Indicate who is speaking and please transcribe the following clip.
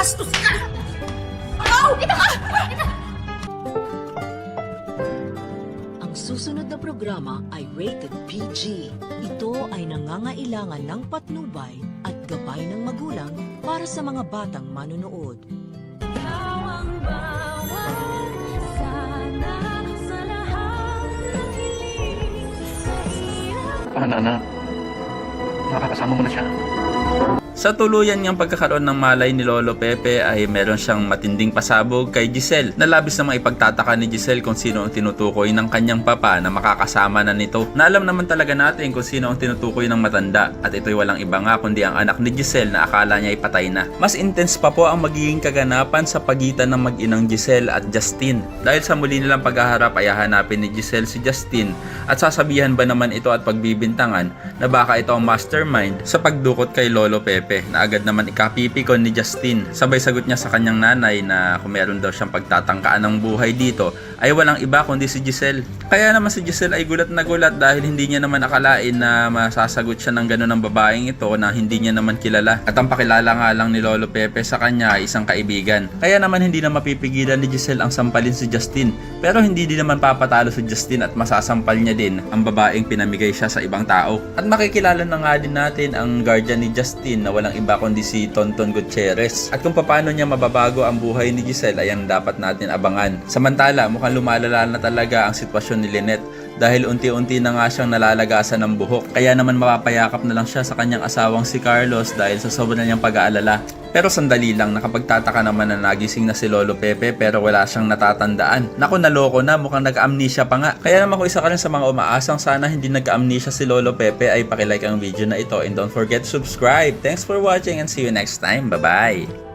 Speaker 1: Bastos ka! Oh! Ito ka!
Speaker 2: Ang susunod na programa ay rated PG. Ito ay nangangailangan ng patnubay at gabay ng magulang para sa mga batang manonood.
Speaker 3: Paano na? Nakakasama mo na siya.
Speaker 4: Sa tuluyan niyang pagkakaroon ng malay ni Lolo Pepe ay meron siyang matinding pasabog kay Giselle na labis namang ipagtataka ni Giselle kung sino ang tinutukoy ng kanyang papa na makakasama na nito. Na alam naman talaga natin kung sino ang tinutukoy ng matanda at ito'y walang iba nga kundi ang anak ni Giselle na akala niya ay patay na. Mas intense pa po ang magiging kaganapan sa pagitan ng mag-inang Giselle at Justin. Dahil sa muli nilang paghaharap ay hahanapin ni Giselle si Justin at sasabihan ba naman ito at pagbibintangan na baka ito ang mastermind sa pagdukot kay Lolo Pepe na agad naman ikapipikon ni Justin. Sabay sagot niya sa kanyang nanay na kung meron daw siyang pagtatangkaan ng buhay dito ay walang iba kundi si Giselle. Kaya naman si Giselle ay gulat na gulat dahil hindi niya naman akalain na masasagot siya ng gano'n ng babaeng ito na hindi niya naman kilala. At ang pakilala nga lang ni Lolo Pepe sa kanya ay isang kaibigan. Kaya naman hindi na mapipigilan ni Giselle ang sampalin si Justin. Pero hindi din naman papatalo si Justin at masasampal niya din ang babaeng pinamigay siya sa ibang tao. At makikilala na nga din natin ang guardian ni Justin na walang iba kundi si Tonton Gutierrez. At kung paano niya mababago ang buhay ni Giselle ay ang dapat natin abangan. Samantala, mukhang lumalala na talaga ang sitwasyon ni Lynette dahil unti-unti na nga siyang nalalagasan ng buhok. Kaya naman mapapayakap na lang siya sa kanyang asawang si Carlos dahil sa sobrang niyang pag-aalala. Pero sandali lang, nakapagtataka naman na nagising na si Lolo Pepe pero wala siyang natatandaan. Naku, naloko na, mukhang nag-amnesia pa nga. Kaya naman kung isa ka rin sa mga umaasang sana hindi nag-amnesia si Lolo Pepe ay pakilike ang video na ito and don't forget to subscribe. Thanks for watching and see you next time. Bye-bye!